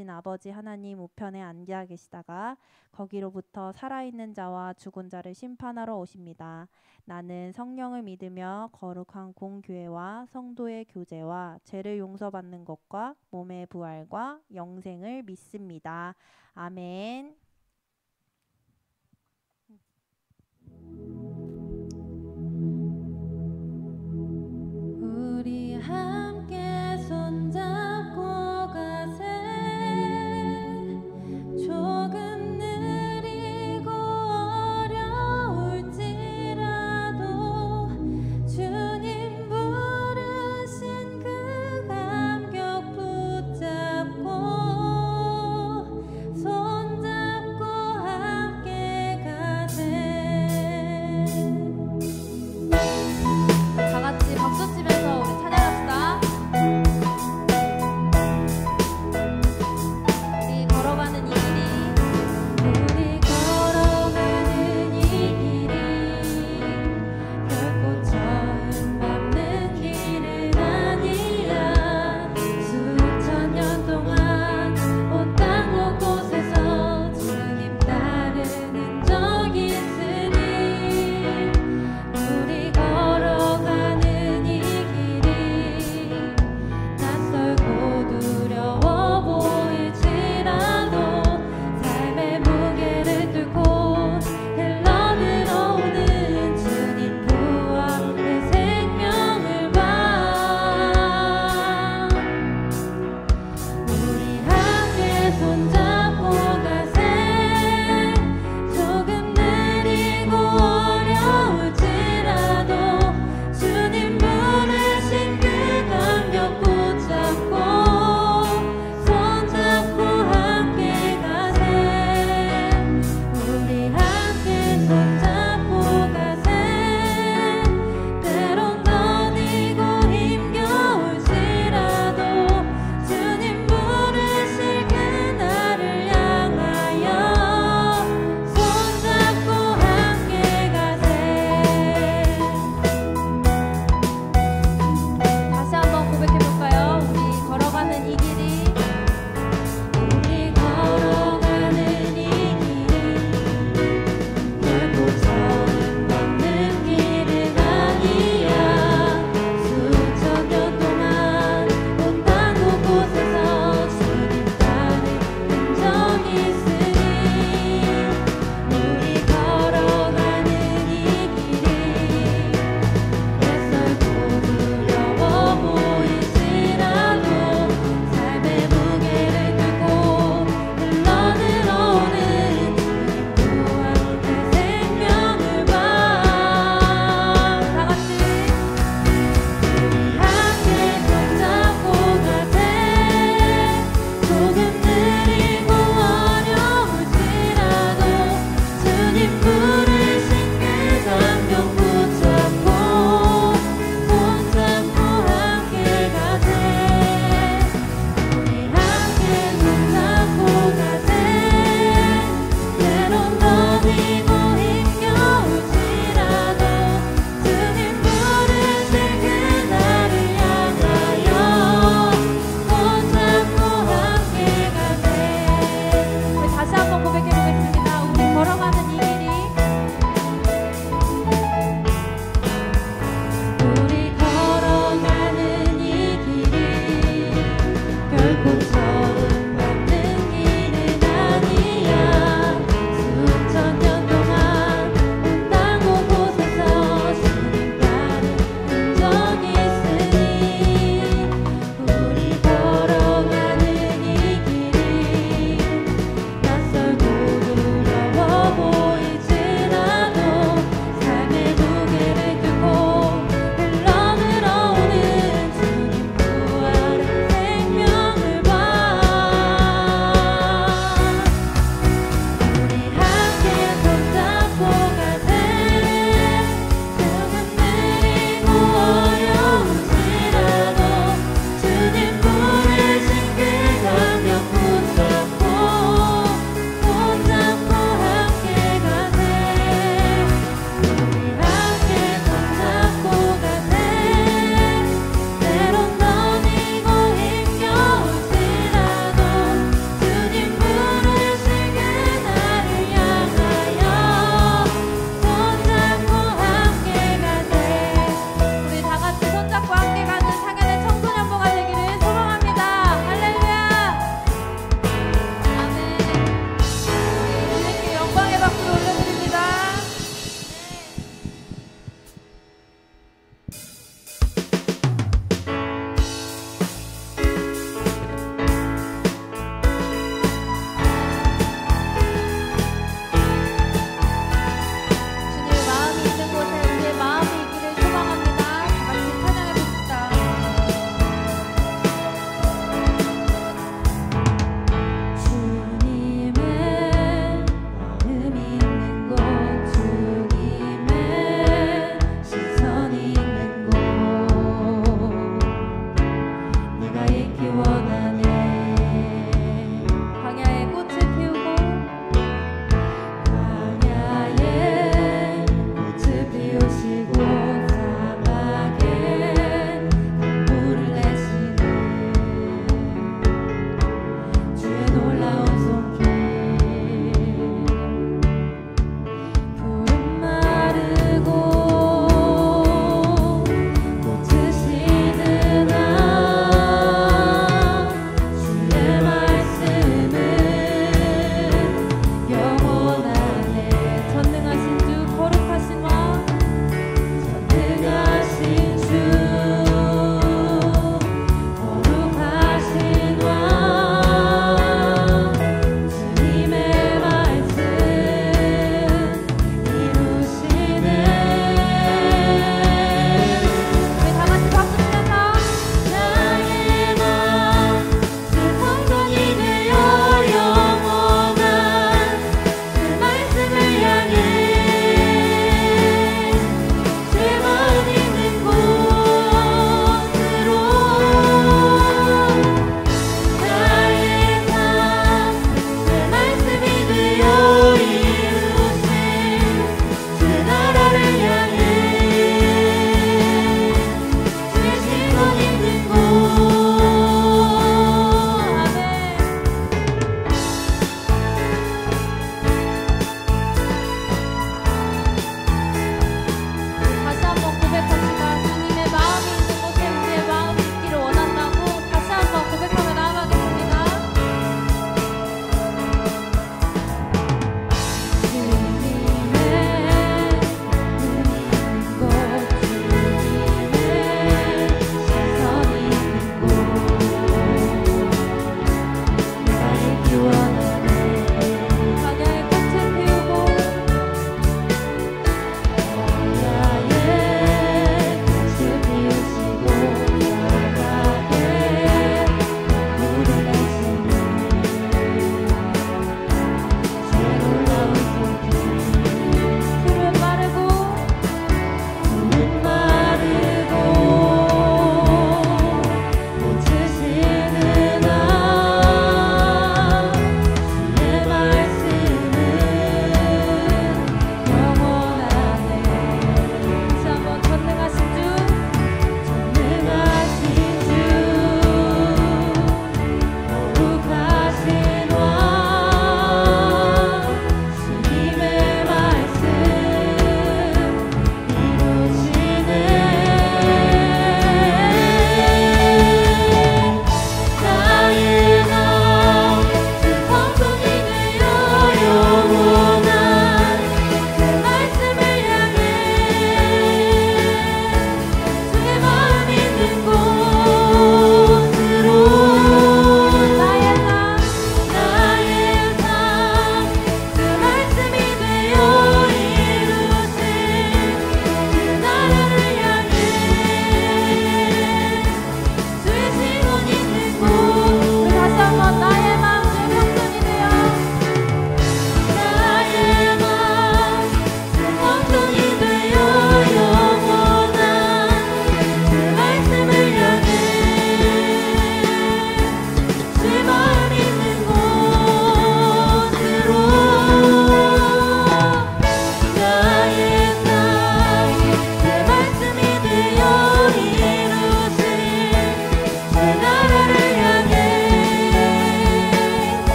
계신 아버지 하나님 우편에 앉아 계시다가 거기로부터 살아있는 자와 죽은 자를 심판하러 오십니다. 나는 성령을 믿으며 거룩한 공교회와 성도의 교제와 죄를 용서받는 것과 몸의 부활과 영생을 믿습니다. 아멘. 우리 함께 손잡고 가세. 조금 느리고 어려울지라도 주님 부르신 그 감격 붙잡고 손잡고 함께 가세.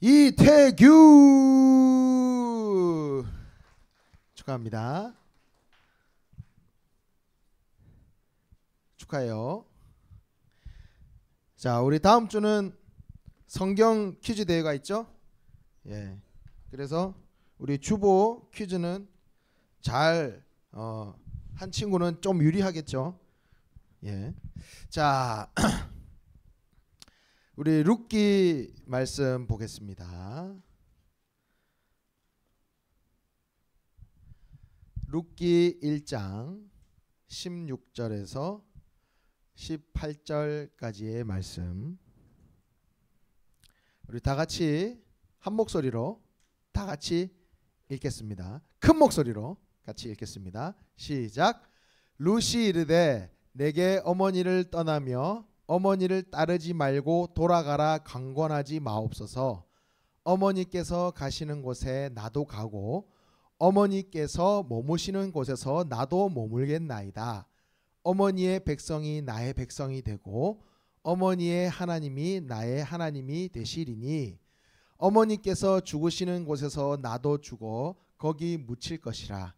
이태규 축하합니다. 축하해요. 자, 우리 다음 주는 성경 퀴즈 대회가 있죠? 예. 그래서 우리 주보 퀴즈는 잘 한 친구는 좀 유리하겠죠. 예. 자, 우리 룻기 말씀 보겠습니다. 룻기 1장 16절에서 18절까지의 말씀. 우리 다 같이 한 목소리로 다 같이 읽겠습니다. 큰 목소리로 같이 읽겠습니다. 시작. 룻이 이르되 내게 어머니를 떠나며 어머니를 따르지 말고 돌아가라 강권하지 마옵소서. 어머니께서 가시는 곳에 나도 가고 어머니께서 머무시는 곳에서 나도 머물겠나이다. 어머니의 백성이 나의 백성이 되고 어머니의 하나님이 나의 하나님이 되시리니 어머니께서 죽으시는 곳에서 나도 죽어 거기 묻힐 것이라.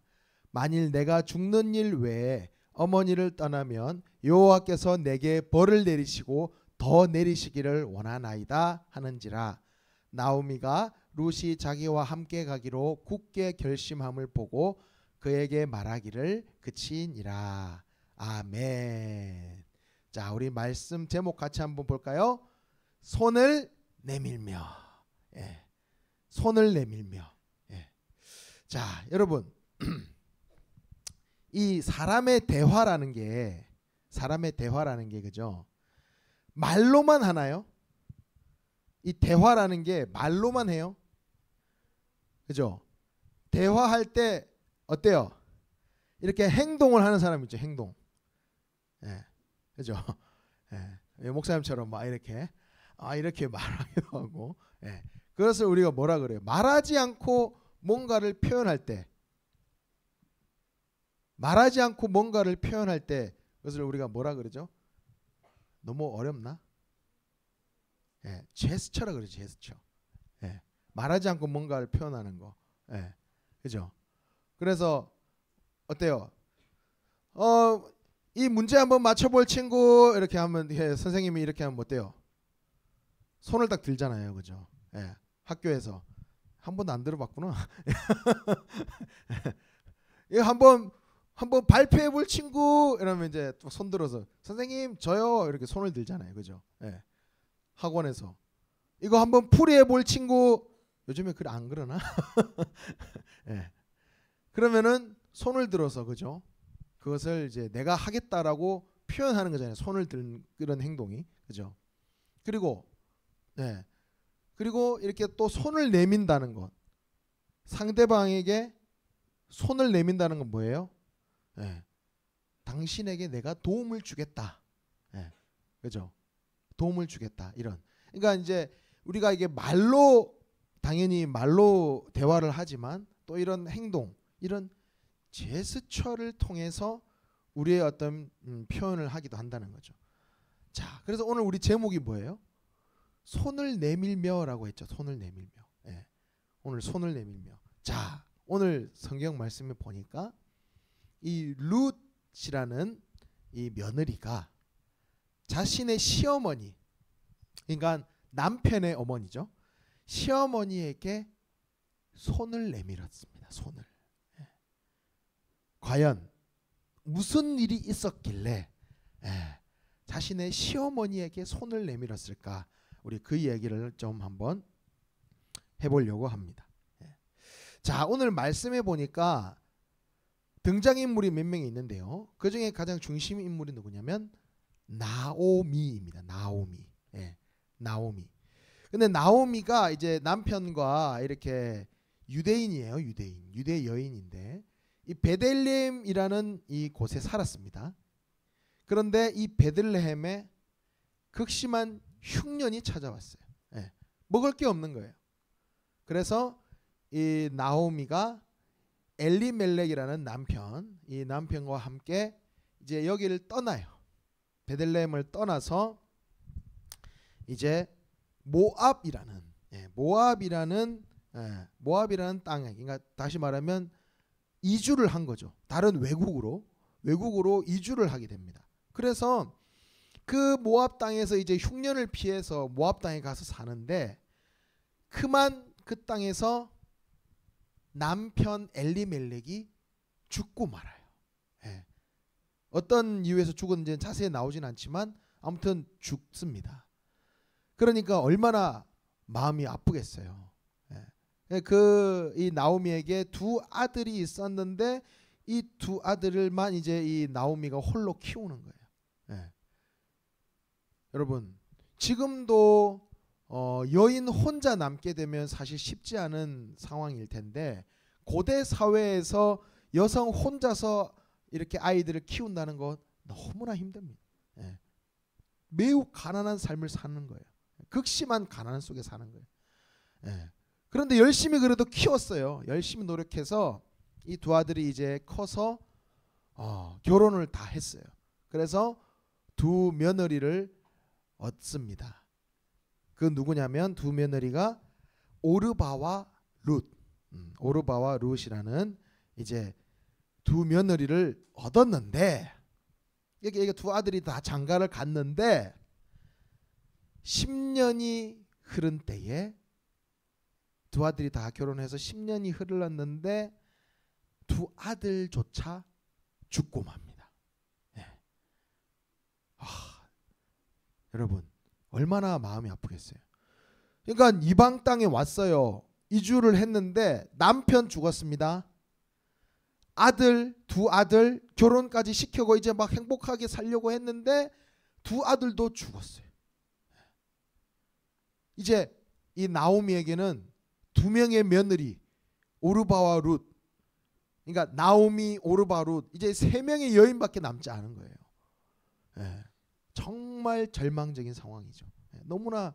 만일 내가 죽는 일 외에 어머니를 떠나면 여호와께서 내게 벌을 내리시고 더 내리시기를 원하나이다 하는지라. 나오미가 룻이 자기와 함께 가기로 굳게 결심함을 보고 그에게 말하기를 그치니라. 아멘. 자, 우리 말씀 제목 같이 한번 볼까요? 손을 내밀며. 예. 손을 내밀며. 예. 자, 여러분 이 사람의 대화라는 게 그죠? 말로만 하나요? 이 대화라는 게 말로만 해요? 그죠? 대화할 때 어때요? 이렇게 행동을 하는 사람 있죠. 행동. 예. 그죠? 예. 목사님처럼 막 이렇게 말하기도 하고. 예. 그것을 우리가 뭐라 그래요? 말하지 않고 뭔가를 표현할 때 그것을 우리가 뭐라 그러죠? 너무 어렵나? 예, 제스처라 그러죠. 제스처. 예, 말하지 않고 뭔가를 표현하는 거. 예, 그죠? 그래서 어때요? 이 문제 한번 맞춰볼 친구 이렇게 하면 선생님이 이렇게 하면 어때요? 손을 딱 들잖아요, 그죠? 예, 학교에서 한 번도 안 들어봤구나. 이거 한번 발표해볼 친구 이러면 이제 또 손 들어서 선생님 저요 이렇게 손을 들잖아요, 그죠? 예. 학원에서 이거 한번 풀이해볼 친구 요즘에 그래 안 그러나? 예. 그러면은 손을 들어서 그죠? 그것을 이제 내가 하겠다라고 표현하는 거잖아요. 손을 든 그런 행동이 그죠? 그리고 네. 그리고 이렇게 또 손을 내민다는 것 상대방에게 손을 내민다는 건 뭐예요? 예. 당신에게 내가 도움을 주겠다. 예. 그죠? 도움을 주겠다. 이런. 그러니까 이제 우리가 이게 당연히 말로 대화를 하지만 또 이런 행동, 이런 제스처를 통해서 우리의 어떤 표현을 하기도 한다는 거죠. 자, 그래서 오늘 우리 제목이 뭐예요? 손을 내밀며라고 했죠. 손을 내밀며. 예. 오늘 손을 내밀며. 자, 오늘 성경 말씀을 보니까 이 룻이라는 이 며느리가 자신의 시어머니, 그러니까 남편의 어머니죠. 시어머니에게 손을 내밀었습니다. 손을. 예. 과연 무슨 일이 있었길래 자신의 시어머니에게 손을 내밀었을까? 우리 그 얘기를 좀 한번 해보려고 합니다. 예. 자, 오늘 말씀해 보니까 등장인물이 몇 명이 있는데요. 그 중에 가장 중심 인물이 누구냐면 나오미입니다. 나오미. 예. 나오미. 근데 나오미가 이제 남편과 이렇게 유대인이에요. 유대 여인인데 이 베들레헴이라는 이 곳에 살았습니다. 그런데 이 베들레헴에 극심한 흉년이 찾아왔어요. 예. 먹을 게 없는 거예요. 그래서 이 나오미가 엘리멜렉이라는 이 남편과 함께 이제 여기를 떠나요. 베들레헴을 떠나서 이제 모압이라는 땅에, 그러니까 다시 말하면 이주를 한 거죠. 다른 외국으로 이주를 하게 됩니다. 그래서 그 모압 땅에서 이제 흉년을 피해서 모압 땅에 가서 사는데 그만 그 땅에서 남편 엘리멜렉이 죽고 말아요. 예. 어떤 이유에서 죽었는지는 자세히 나오진 않지만 아무튼 죽습니다. 그러니까 얼마나 마음이 아프겠어요. 예. 이 나오미에게 두 아들이 있었는데 이 두 아들을만 이제 이 나오미가 홀로 키우는 거예요. 예. 여러분 지금도 여인 혼자 남게 되면 사실 쉽지 않은 상황일 텐데 고대 사회에서 여성 혼자서 이렇게 아이들을 키운다는 건 너무나 힘듭니다. 예. 매우 가난한 삶을 사는 거예요. 극심한 가난 속에 사는 거예요. 예. 그런데 열심히 그래도 키웠어요. 열심히 노력해서 이 두 아들이 이제 커서 결혼을 다 했어요. 그래서 두 며느리를 얻습니다. 그 누구냐면 두 며느리가 오르바와 룻, 오르바와 룻이라는 이제 두 며느리를 얻었는데 이게 두 아들이 다 장가를 갔는데 10년이 흐른 때에 두 아들이 다 결혼해서 10년이 흘렀는데 두 아들조차 죽고 맙니다. 예. 여러분 얼마나 마음이 아프겠어요. 그러니까 이방 땅에 왔어요. 이주를 했는데 남편 죽었습니다. 두 아들 결혼까지 시키고 이제 막 행복하게 살려고 했는데 두 아들도 죽었어요. 이제 이 나오미에게는 두 명의 며느리 오르바와 룻, 그러니까 나오미, 오르바, 룻 이제 세 명의 여인밖에 남지 않은 거예요. 예. 정말 절망적인 상황이죠. 예. 너무나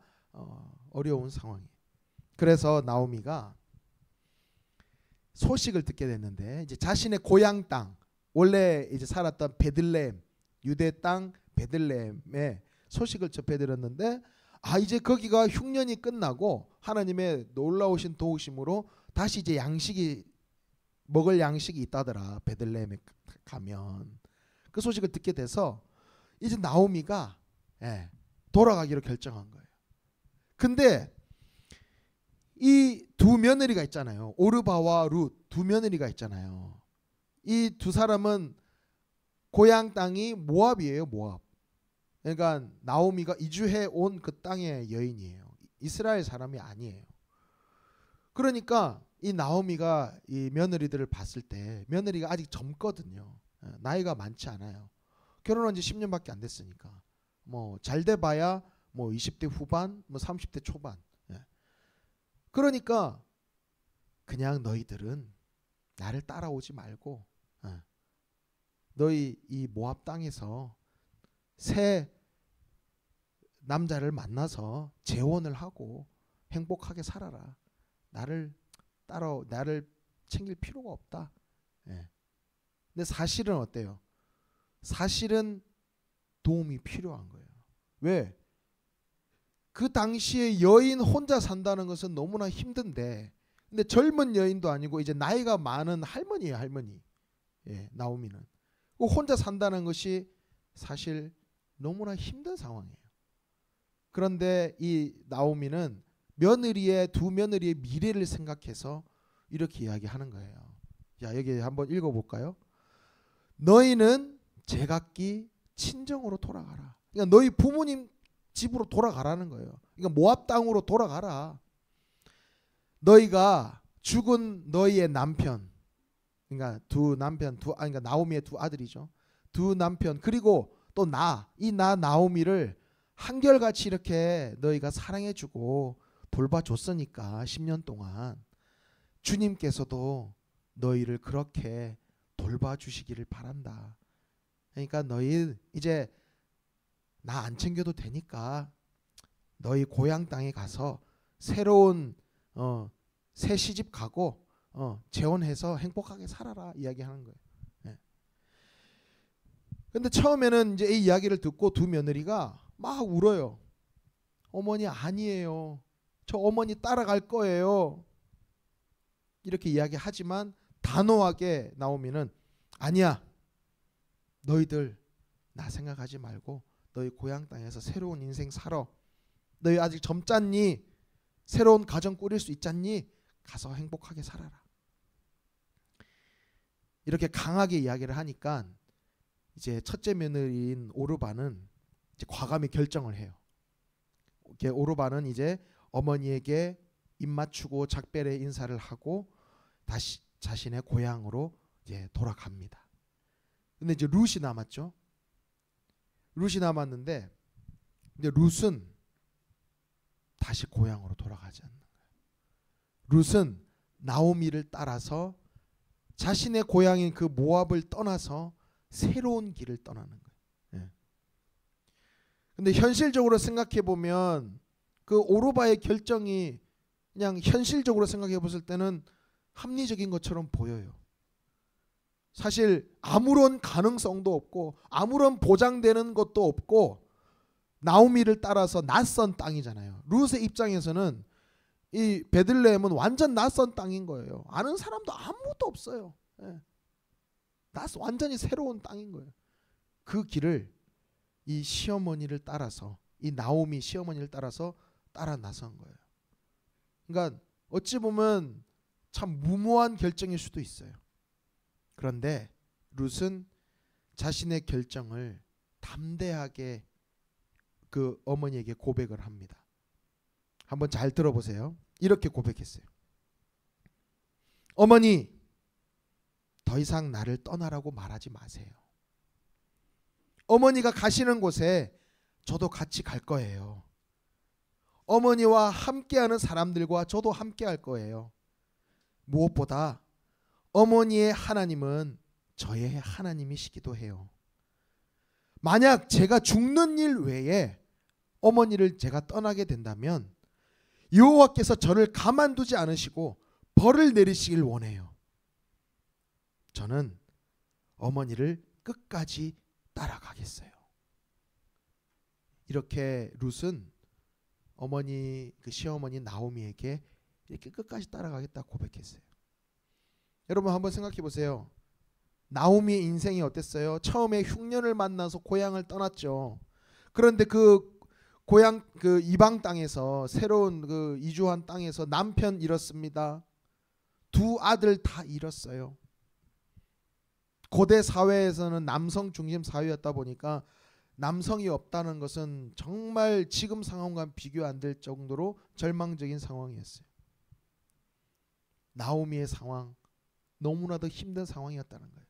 어려운 상황이에요. 그래서 나오미가 소식을 듣게 됐는데 이제 자신의 고향 땅 원래 이제 살았던 베들레헴 유대 땅 베들레헴에 소식을 접해 들었는데 이제 거기가 흉년이 끝나고 하나님의 놀라우신 도우심으로 다시 이제 먹을 양식이 있다더라. 베들레헴에 가면 그 소식을 듣게 돼서 이제 나오미가 돌아가기로 결정한 거예요. 근데 이 두 며느리가 있잖아요. 오르바와 룻 두 며느리가 있잖아요. 이 두 사람은 고향 땅이 모압이에요. 모압. 그러니까 나오미가 이주해 온 그 땅의 여인이에요. 이스라엘 사람이 아니에요. 그러니까 이 나오미가 이 며느리들을 봤을 때 며느리가 아직 젊거든요. 나이가 많지 않아요. 결혼한 지 10년밖에 안 됐으니까 뭐 잘 돼 봐야 뭐 20대 후반, 뭐 30대 초반. 그러니까 그냥 너희들은 나를 따라오지 말고 너희 이 모압 땅에서 새 남자를 만나서 재혼을 하고 행복하게 살아라. 나를 챙길 필요가 없다. 근데 사실은 어때요? 사실은 도움이 필요한 거예요. 왜? 그 당시에 여인 혼자 산다는 것은 너무나 힘든데, 근데 젊은 여인도 아니고 이제 나이가 많은 할머니예요, 할머니. 나오미는 혼자 산다는 것이 사실 너무나 힘든 상황이에요. 그런데 이 나오미는 두 며느리의 미래를 생각해서 이렇게 이야기하는 거예요. 자, 여기 한번 읽어볼까요? 너희는 제각기 친정으로 돌아가라. 그러니까 너희 부모님 집으로 돌아가라는 거예요. 그러니까 모압 땅으로 돌아가라. 너희가 죽은 너희의 남편, 그러니까 그러니까 나오미의 두 아들이죠. 두 남편 그리고 또 이 나오미를 한결같이 이렇게 너희가 사랑해주고 돌봐줬으니까 10년 동안 주님께서도 너희를 그렇게 돌봐주시기를 바란다. 그러니까 너희 이제 나 안 챙겨도 되니까 너희 고향 땅에 가서 새로운 새 시집 가고 재혼해서 행복하게 살아라 이야기하는 거예요. 근데 처음에는 이제 이 이야기를 듣고 두 며느리가 막 울어요. 어머니 아니에요. 저 어머니 따라갈 거예요. 이렇게 이야기하지만 단호하게 나오미는 아니야. 너희들 나 생각하지 말고 너희 고향 땅에서 새로운 인생 살아. 너희 아직 젊잖니? 새로운 가정 꾸릴 수 있잖니? 가서 행복하게 살아라. 이렇게 강하게 이야기를 하니까 이제 첫째 며느리인 오르바는 이제 과감히 결정을 해요. 오르바는 이제 어머니에게 입 맞추고 작별의 인사를 하고 다시 자신의 고향으로 이제 돌아갑니다. 근데 이제 룻이 남았죠. 룻이 남았는데 이제 룻은 다시 고향으로 돌아가지 않는 거예요. 룻은 나오미를 따라서 자신의 고향인 그 모압을 떠나서 새로운 길을 떠나는 거예요. 예. 근데 현실적으로 생각해 보면 그 오르바의 결정이 그냥 현실적으로 생각해 봤을 때는 합리적인 것처럼 보여요. 사실 아무런 가능성도 없고 아무런 보장되는 것도 없고 나오미를 따라서 낯선 땅이잖아요. 룻의 입장에서는 이 베들레헴은 완전 낯선 땅인 거예요. 아는 사람도 아무도 없어요. 예. 완전히 새로운 땅인 거예요. 그 길을 이 시어머니를 따라서 이 나오미 시어머니를 따라서 따라 나선 거예요. 그러니까 어찌 보면 참 무모한 결정일 수도 있어요. 그런데 룻은 자신의 결정을 담대하게 그 어머니에게 고백을 합니다. 한번 잘 들어보세요. 이렇게 고백했어요. 어머니, 더 이상 나를 떠나라고 말하지 마세요. 어머니가 가시는 곳에 저도 같이 갈 거예요. 어머니와 함께하는 사람들과 저도 함께할 거예요. 무엇보다 어머니의 하나님은 저의 하나님이시기도 해요. 만약 제가 죽는 일 외에 어머니를 제가 떠나게 된다면 여호와께서 저를 가만두지 않으시고 벌을 내리시길 원해요. 저는 어머니를 끝까지 따라가겠어요. 이렇게 룻은 어머니 그 시어머니 나오미에게 이렇게 끝까지 따라가겠다 고백했어요. 여러분 한번 생각해 보세요. 나오미의 인생이 어땠어요? 처음에 흉년을 만나서 고향을 떠났죠. 그런데 그 고향 그 이방 땅에서 새로운 그 이주한 땅에서 남편 잃었습니다. 두 아들 다 잃었어요. 고대 사회에서는 남성 중심 사회였다 보니까 남성이 없다는 것은 정말 지금 상황과 비교 안 될 정도로 절망적인 상황이었어요. 나오미의 상황 너무나도 힘든 상황이었다는 거예요.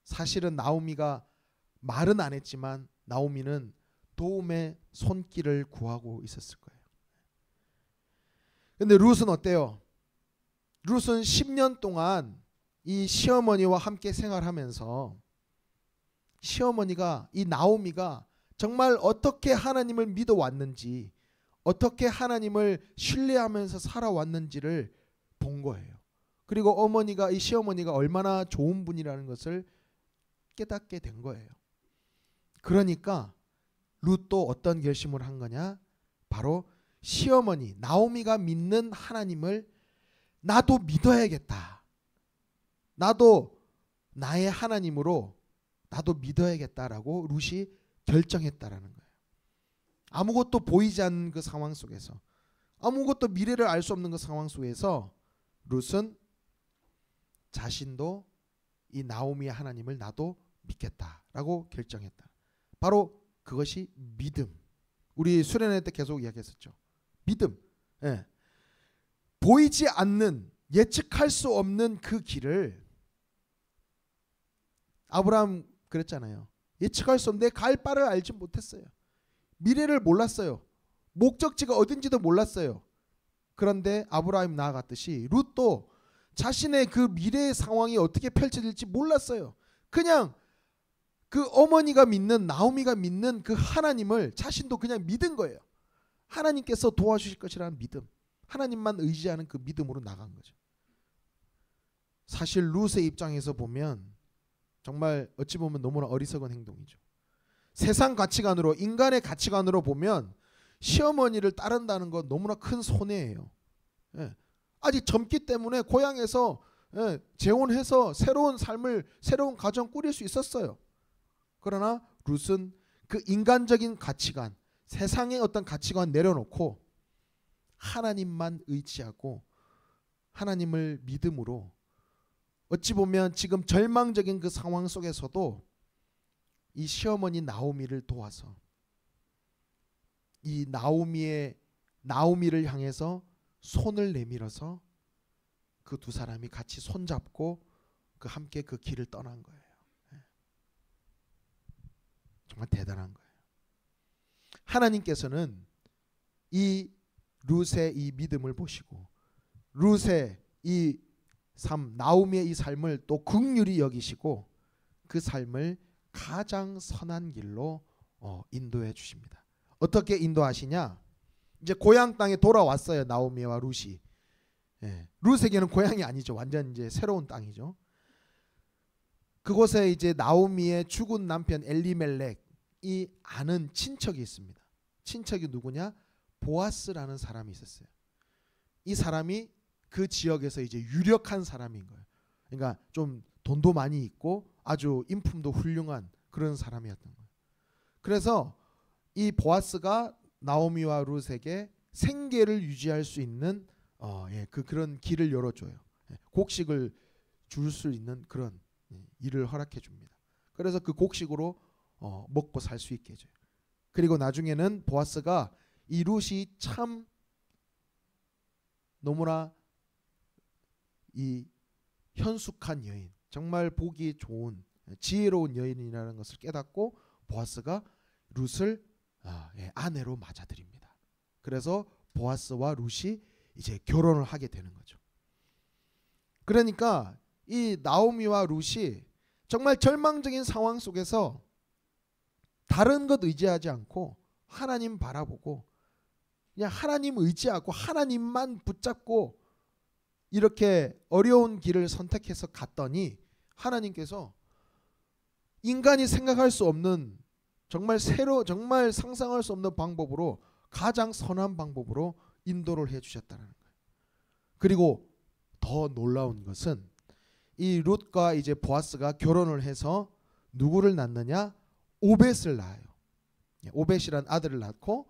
사실은 나오미가 말은 안 했지만 나오미는 도움의 손길을 구하고 있었을 거예요. 근데 룻은 어때요? 룻은 10년 동안 이 시어머니와 함께 생활하면서 시어머니가 이 나오미가 정말 어떻게 하나님을 믿어왔는지 어떻게 하나님을 신뢰하면서 살아왔는지를 본 거예요. 그리고 어머니가 이 시어머니가 얼마나 좋은 분이라는 것을 깨닫게 된 거예요. 그러니까 룻도 어떤 결심을 한 거냐? 바로 시어머니 나오미가 믿는 하나님을 나도 믿어야겠다. 나도 나의 하나님으로 나도 믿어야겠다라고 룻이 결정했다라는 거예요. 아무것도 보이지 않는 그 상황 속에서 아무것도 미래를 알 수 없는 그 상황 속에서 룻은 자신도 이 나오미의 하나님을 나도 믿겠다라고 결정했다. 바로 그것이 믿음. 우리 수련회 때 계속 이야기했었죠. 믿음. 예. 보이지 않는 예측할 수 없는 그 길을 아브라함 그랬잖아요. 예측할 수 없는데 갈 바를 알지 못했어요. 미래를 몰랐어요. 목적지가 어딘지도 몰랐어요. 그런데 아브라함이 나아갔듯이 룻도 자신의 그 미래의 상황이 어떻게 펼쳐질지 몰랐어요. 그냥 그 어머니가 믿는 나오미가 믿는 그 하나님을 자신도 그냥 믿은 거예요. 하나님께서 도와주실 것이라는 믿음. 하나님만 의지하는 그 믿음으로 나간 거죠. 사실 룻의 입장에서 보면 정말 어찌 보면 너무나 어리석은 행동이죠. 세상 가치관으로 인간의 가치관으로 보면 시어머니를 따른다는 건 너무나 큰 손해예요. 예. 아직 젊기 때문에 고향에서 재혼해서 새로운 삶을 새로운 가정 꾸릴 수 있었어요. 그러나 룻은 그 인간적인 가치관 세상의 어떤 가치관 내려놓고 하나님만 의지하고 하나님을 믿음으로 어찌 보면 지금 절망적인 그 상황 속에서도 이 시어머니 나오미를 도와서 이 나오미를 향해서 손을 내밀어서 그 두 사람이 같이 손잡고 그 함께 그 길을 떠난 거예요. 정말 대단한 거예요. 하나님께서는 이 룻의 이 믿음을 보시고 룻의 이 삶, 나오미의 이 삶을 또 긍휼히 여기시고 그 삶을 가장 선한 길로 인도해 주십니다. 어떻게 인도하시냐? 이제 고향 땅에 돌아왔어요. 나오미와 룻이. 룻에게는 고향이 아니죠. 완전 이제 새로운 땅이죠. 그곳에 이제 나오미의 죽은 남편 엘리멜렉이 아는 친척이 있습니다. 친척이 누구냐? 보아스라는 사람이 있었어요. 이 사람이 그 지역에서 이제 유력한 사람인 거예요. 그러니까 좀 돈도 많이 있고 아주 인품도 훌륭한 그런 사람이었던 거예요. 그래서 이 보아스가 나오미와 룻에게 생계를 유지할 수 있는 그런 길을 열어줘요. 곡식을 줄 수 있는 그런 일을 허락해 줍니다. 그래서 그 곡식으로 먹고 살 수 있게 해줘요. 그리고 나중에는 보아스가 이 룻이 참 너무나 이 현숙한 여인, 정말 보기 좋은 지혜로운 여인이라는 것을 깨닫고 보아스가 룻을 아내로 맞아들입니다. 그래서 보아스와 룻이 이제 결혼을 하게 되는 거죠. 그러니까 이 나오미와 룻이 정말 절망적인 상황 속에서 다른 것 의지하지 않고 하나님 바라보고 그냥 하나님 의지하고 하나님만 붙잡고 이렇게 어려운 길을 선택해서 갔더니 하나님께서 인간이 생각할 수 없는 정말 정말 상상할 수 없는 방법으로 가장 선한 방법으로 인도를 해주셨다는 거예요. 그리고 더 놀라운 것은 이 룻과 이제 보아스가 결혼을 해서 누구를 낳느냐? 오벳을 낳아요. 오벳이라는 아들을 낳고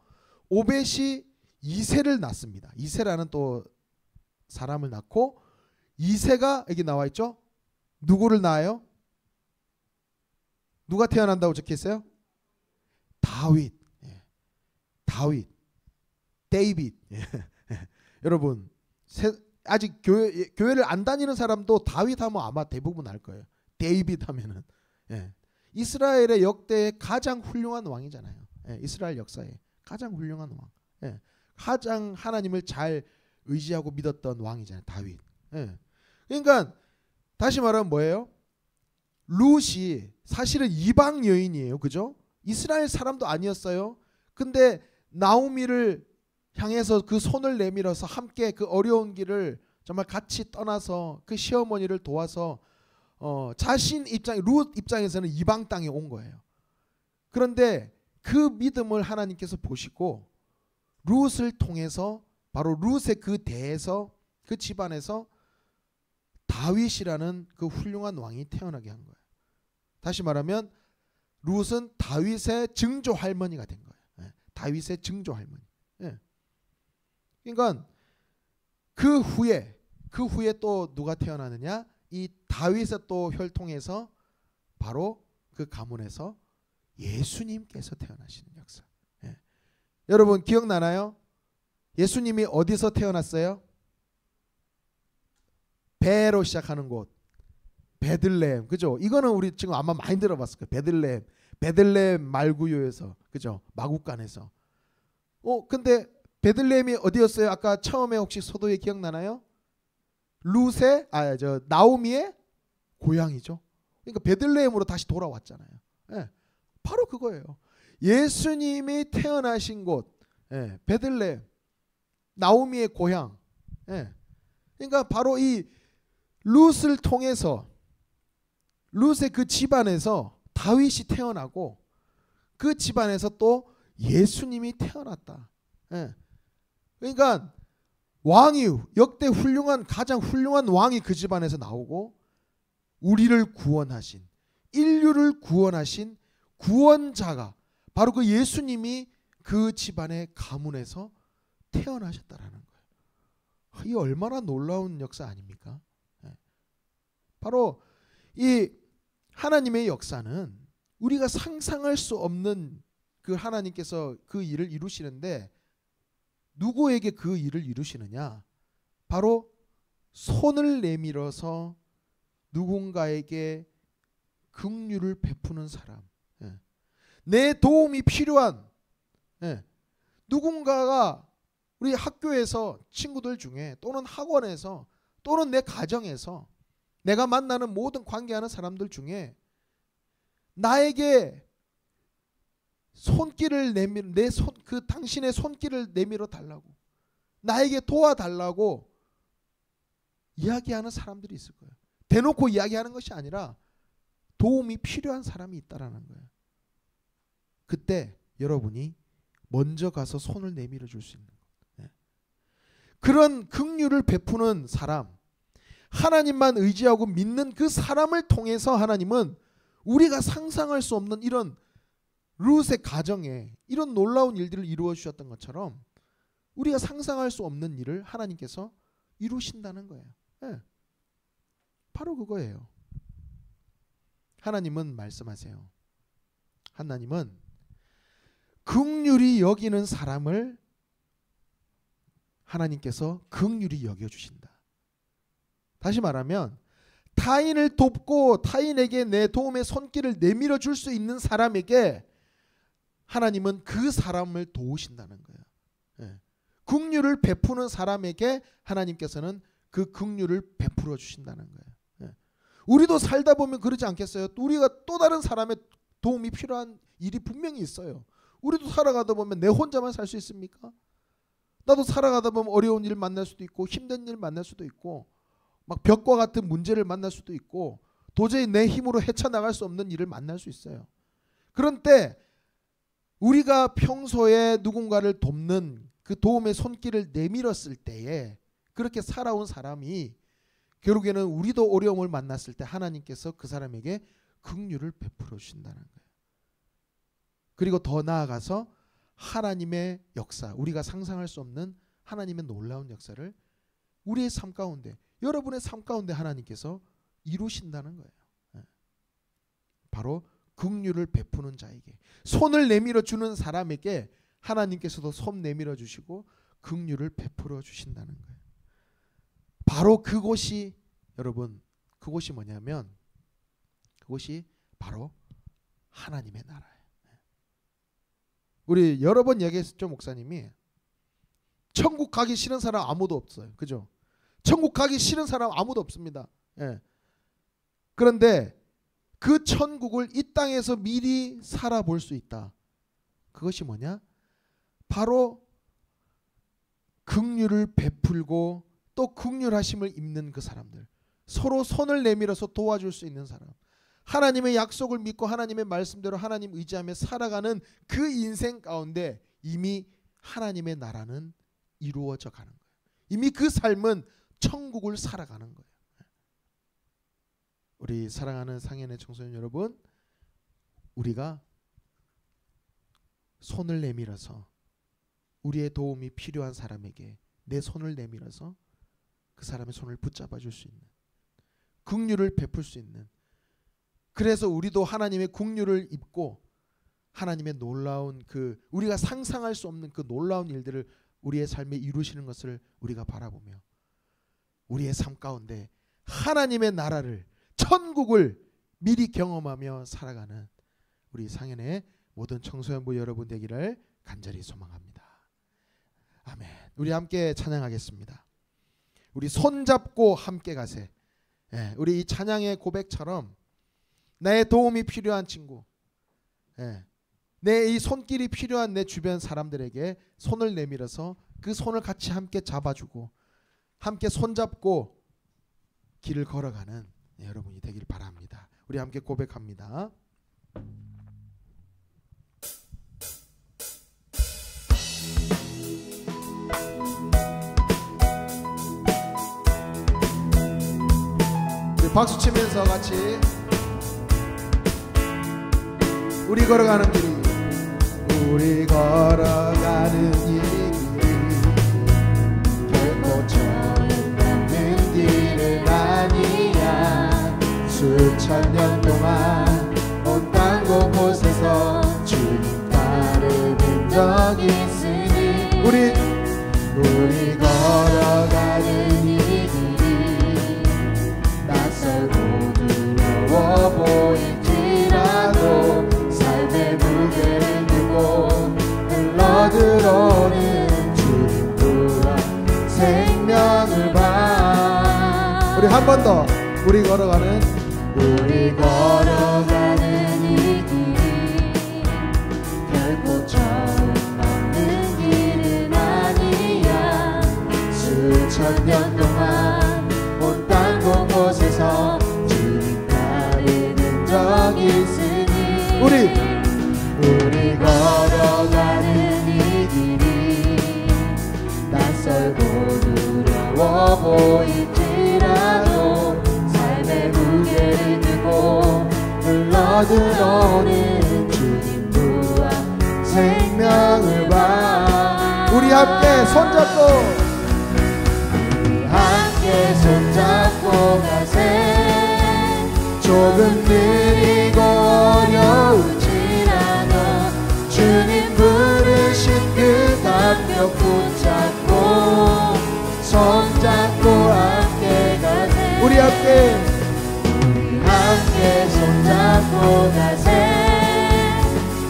오벳이 이새를 낳습니다. 이새라는 또 사람을 낳고 이새가 여기 나와 있죠. 누구를 낳아요? 누가 태어난다고 적혀 있어요? 다윗. 다윗. 데이빗. 여러분 아직 교회를 안 다니는 사람도 다윗 하면 아마 대부분 알 거예요. 데이빗 하면은 이스라엘의 역대의 가장 훌륭한 왕이잖아요. 이스라엘 역사에 가장 훌륭한 왕. 가장 하나님을 잘 의지하고 믿었던 왕이잖아요. 다윗. 그러니까 다시 말하면 뭐예요? 룻이 사실은 이방 여인이에요. 그죠? 이스라엘 사람도 아니었어요. 근데 나오미를 향해서 그 손을 내밀어서 함께 그 어려운 길을 정말 같이 떠나서 그 시어머니를 도와서 자신 룻 입장에서는 이방 땅에 온 거예요. 그런데 그 믿음을 하나님께서 보시고 룻을 통해서 바로 룻의 그 대에서 그 집안에서 다윗이라는 그 훌륭한 왕이 태어나게 한 거예요. 다시 말하면 룻은 다윗의 증조 할머니가 된 거예요. 다윗의 증조 할머니. 그러니까 그 후에 또 누가 태어나느냐? 이 다윗의 또 혈통에서 바로 그 가문에서 예수님께서 태어나시는 역사. 여러분 기억나나요? 예수님이 어디서 태어났어요? 베로 시작하는 곳. 베들레헴. 그죠? 이거는 우리 지금 아마 많이 들어봤을 거예요. 베들레헴 말구요에서. 그죠? 마국간에서. 근데 베들레헴이 어디였어요? 아까 처음에 혹시 소도에 기억나나요? 룻의 나오미의 고향이죠. 그러니까 베들레헴으로 다시 돌아왔잖아요. 바로 그거예요. 예수님이 태어나신 곳, 베들레헴, 나오미의 고향. 그러니까 바로 이 룻을 통해서 룻의 그 집안에서 다윗이 태어나고 그 집안에서 또 예수님이 태어났다. 그러니까 왕이 역대 가장 훌륭한 왕이 그 집안에서 나오고 우리를 구원하신 인류를 구원하신 구원자가 바로 그 예수님이 그 집안의 가문에서 태어나셨다라는 거예요. 이 얼마나 놀라운 역사 아닙니까? 바로 이 하나님의 역사는 우리가 상상할 수 없는 그 하나님께서 그 일을 이루시는데 누구에게 그 일을 이루시느냐? 바로 손을 내밀어서 누군가에게 긍휼을 베푸는 사람. 내 도움이 필요한 누군가가 우리 학교에서 친구들 중에 또는 학원에서 또는 내 가정에서 내가 만나는 모든 관계하는 사람들 중에 나에게 손길을 내밀어 당신의 손길을 내밀어 달라고, 나에게 도와달라고 이야기하는 사람들이 있을 거예요. 대놓고 이야기하는 것이 아니라 도움이 필요한 사람이 있다라는 거예요. 그때 여러분이 먼저 가서 손을 내밀어 줄 수 있는 거예요. 그런 긍휼을 베푸는 사람, 하나님만 의지하고 믿는 그 사람을 통해서 하나님은 우리가 상상할 수 없는 이런 룻의 가정에 이런 놀라운 일들을 이루어 주셨던 것처럼 우리가 상상할 수 없는 일을 하나님께서 이루신다는 거예요. 네. 바로 그거예요. 하나님은 말씀하세요. 하나님은 긍휼히 여기는 사람을 하나님께서 긍휼히 여겨주신다. 다시 말하면 타인을 돕고 타인에게 내 도움의 손길을 내밀어 줄 수 있는 사람에게 하나님은 그 사람을 도우신다는 거예요. 예. 긍휼을 베푸는 사람에게 하나님께서는 그 긍휼을 베풀어 주신다는 거예요. 예. 우리도 살다 보면 그러지 않겠어요? 우리가 또 다른 사람의 도움이 필요한 일이 분명히 있어요. 우리도 살아가다 보면 내 혼자만 살 수 있습니까? 나도 살아가다 보면 어려운 일 만날 수도 있고 힘든 일 만날 수도 있고 막 벽과 같은 문제를 만날 수도 있고 도저히 내 힘으로 헤쳐나갈 수 없는 일을 만날 수 있어요. 그런 때 우리가 평소에 누군가를 돕는 그 도움의 손길을 내밀었을 때에 그렇게 살아온 사람이 결국에는 우리도 어려움을 만났을 때 하나님께서 그 사람에게 긍휼을 베풀어 주신다는 거예요. 그리고 더 나아가서 하나님의 역사, 우리가 상상할 수 없는 하나님의 놀라운 역사를 우리의 삶 가운데, 여러분의 삶 가운데 하나님께서 이루신다는 거예요. 바로 긍휼을 베푸는 자에게, 손을 내밀어 주는 사람에게 하나님께서도 손 내밀어 주시고 긍휼을 베풀어 주신다는 거예요. 바로 그곳이, 여러분, 그곳이 뭐냐면 그곳이 바로 하나님의 나라예요. 우리 여러 번 얘기했었죠, 목사님이. 천국 가기 싫은 사람 아무도 없어요. 그죠? 천국 가기 싫은 사람 아무도 없습니다. 예. 그런데 그 천국을 이 땅에서 미리 살아볼 수 있다. 그것이 뭐냐? 바로 긍휼을 베풀고 또 긍휼하심을 입는 그 사람들, 서로 손을 내밀어서 도와줄 수 있는 사람, 하나님의 약속을 믿고 하나님의 말씀대로 하나님 의지하며 살아가는 그 인생 가운데 이미 하나님의 나라는 이루어져 가는 거예요. 이미 그 삶은 천국을 살아가는 거예요. 우리 사랑하는 상현의 청소년 여러분, 우리가 손을 내밀어서 우리의 도움이 필요한 사람에게 내 손을 내밀어서 그 사람의 손을 붙잡아 줄 수 있는, 긍휼을 베풀 수 있는, 그래서 우리도 하나님의 긍휼을 입고 하나님의 놀라운 그 우리가 상상할 수 없는 그 놀라운 일들을 우리의 삶에 이루시는 것을 우리가 바라보며 우리의 삶 가운데 하나님의 나라를, 천국을 미리 경험하며 살아가는 우리 상현의 모든 청소년부 여러분 되기를 간절히 소망합니다. 아멘. 우리 함께 찬양하겠습니다. 우리 손잡고 함께 가세. 예, 우리 이 찬양의 고백처럼 나의 도움이 필요한 친구, 예, 내 이 손길이 필요한 내 주변 사람들에게 손을 내밀어서 그 손을 같이 함께 잡아주고 함께 손잡고 길을 걸어가는 여러분이 되길 바랍니다. 우리 함께 고백합니다. 우리 박수 치면서 같이 우리 걸어가는 길이, 우리 걸어가는 이 길이 결코 처음 걷는 길은 아니야. 수천 년 동안 온 땅 곳곳에서 주님 따르는 적 있으니 우리 걸어가는 이 길이 낯설고 두려워 보일지라도 삶의 무게를 들고 흘러들어오는 주님 우리 한 번 더. 우리 걸어가는 우리 걸어가는 이 길이 결코 처음 없는 길은 아니야. 수천 년 동안 온 땅 곳곳에서 주님 따르는 적이 있으니 우리 걸어가는 이 길이 낯설고 두려워 보일지라도 삶의 무게를 들고 흘러들어오는 주님 부와 생명을 봐. 우리 함께 손잡고 우리 함께 손잡고 가세. 조금 느리고 어려울지라도 주님 부르신 그 담력 붙잡고 손잡고 함께 가세. 우리 함께 손잡고 가세.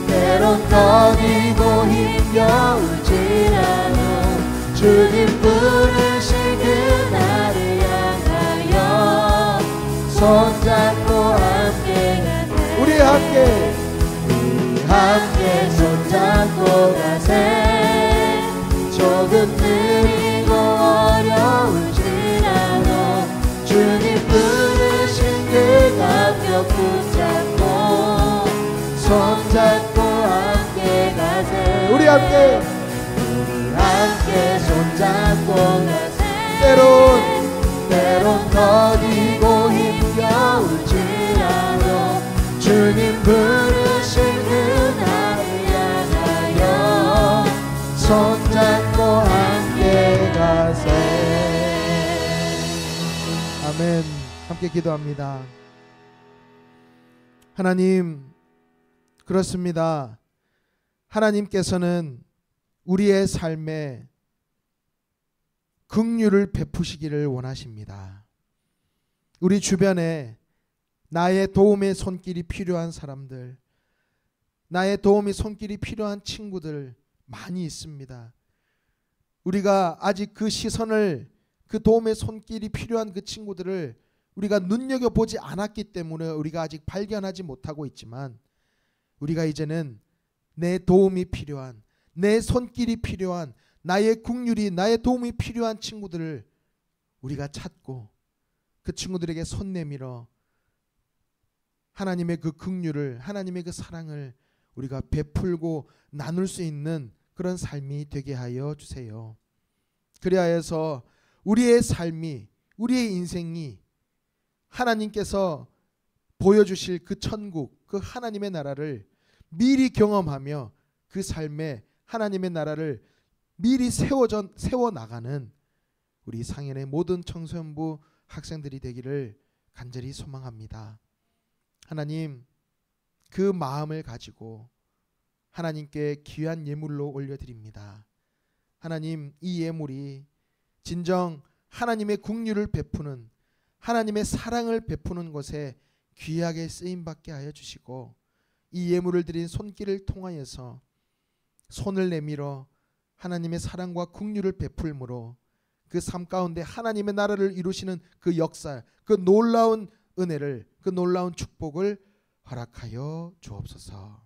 때론 더디고 힘겨울지라도 주님 부르신 그날을 향하여 손잡고 함께 가세. 우리 함께 손잡고 가세. 조금 느리고 어려울지라도 주님 부르신 그 담력 붙잡고 손잡고 함께 가세. 우리 함께 손잡고 가세. 때론 더디고 힘겨울지라도 주님 부르신 그날을 향하여 손잡고 함께 가세. 아멘. 함께 기도합니다. 하나님, 그렇습니다. 하나님께서는 우리의 삶에 긍휼을 베푸시기를 원하십니다. 우리 주변에 나의 도움의 손길이 필요한 사람들, 나의 도움의 손길이 필요한 친구들 많이 있습니다. 우리가 아직 그 시선을, 그 도움의 손길이 필요한 그 친구들을 우리가 눈여겨보지 않았기 때문에 우리가 아직 발견하지 못하고 있지만, 우리가 이제는 내 도움이 필요한, 내 손길이 필요한, 나의 긍휼이, 나의 도움이 필요한 친구들을 우리가 찾고 그 친구들에게 손 내밀어 하나님의 그 긍휼을, 하나님의 그 사랑을 우리가 베풀고 나눌 수 있는 그런 삶이 되게 하여 주세요. 그래야 해서 우리의 삶이, 우리의 인생이 하나님께서 보여주실 그 천국, 그 하나님의 나라를 미리 경험하며 그 삶에 하나님의 나라를 미리 세워나가는 우리 상현의 모든 청소년부 학생들이 되기를 간절히 소망합니다. 하나님, 그 마음을 가지고 하나님께 귀한 예물로 올려드립니다. 하나님, 이 예물이 진정 하나님의 긍휼을 베푸는, 하나님의 사랑을 베푸는 것에 귀하게 쓰임받게 하여 주시고, 이 예물을 드린 손길을 통하여서 손을 내밀어 하나님의 사랑과 긍휼을 베풀므로 그 삶 가운데 하나님의 나라를 이루시는 그 역사, 그 놀라운 은혜를, 그 놀라운 축복을 허락하여 주옵소서.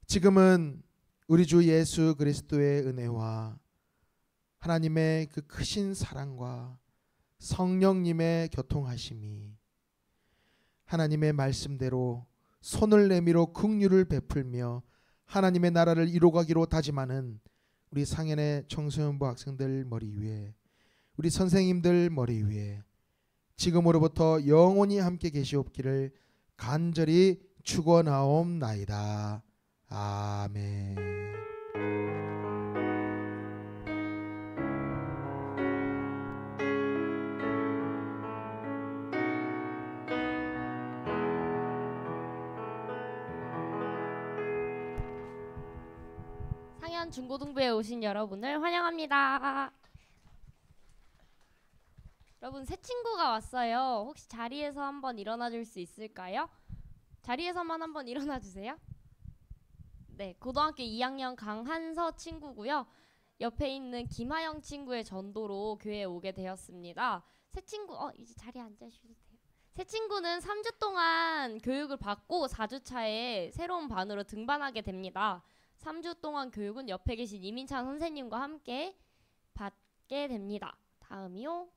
지금은 우리 주 예수 그리스도의 은혜와 하나님의 그 크신 사랑과 성령님의 교통하심이 하나님의 말씀대로 손을 내밀어 긍휼을 베풀며 하나님의 나라를 이루가기로 다짐하는 우리 상현의 청소년부 학생들 머리 위에, 우리 선생님들 머리 위에 지금으로부터 영원히 함께 계시옵기를 간절히 축원하옵나이다. 아멘. 상현 중고등부에 오신 여러분을 환영합니다. 여러분, 새 친구가 왔어요. 혹시 자리에서 한번 일어나 줄 수 있을까요? 자리에서만 한번 일어나 주세요. 네, 고등학교 2학년 강한서 친구고요. 옆에 있는 김하영 친구의 전도로 교회에 오게 되었습니다. 새 친구 이제 자리에 앉으셔도 돼요. 새 친구는 3주 동안 교육을 받고 4주 차에 새로운 반으로 등반하게 됩니다. 3주 동안 교육은 옆에 계신 이민찬 선생님과 함께 받게 됩니다. 다음이요.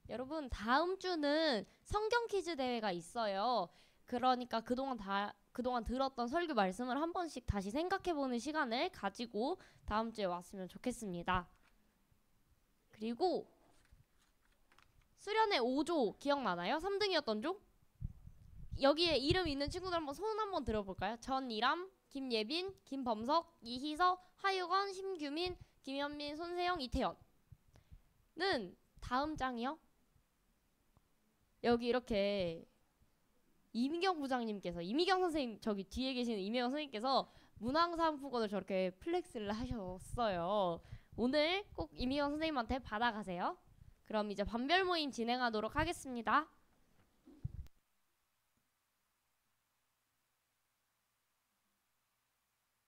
여러분 다음 주는 성경 퀴즈 대회가 있어요. 그러니까 그동안 들었던 설교 말씀을 한 번씩 다시 생각해보는 시간을 가지고 다음 주에 왔으면 좋겠습니다. 그리고 수련회 5조 기억나나요? 3등이었던 조? 여기에 이름 있는 친구들 한번 손 한번 들어볼까요? 전이람, 김예빈, 김범석, 이희서, 하유건, 심규민, 김현민, 손세영, 이태연은 다음 장이요. 여기 이렇게 이미경 부장님께서, 이미경 선생님, 저기 뒤에 계시는 이미경 선생님께서 문항상품권을 저렇게 플렉스를 하셨어요. 오늘 꼭 이미경 선생님한테 받아가세요. 그럼 이제 반별 모임 진행하도록 하겠습니다.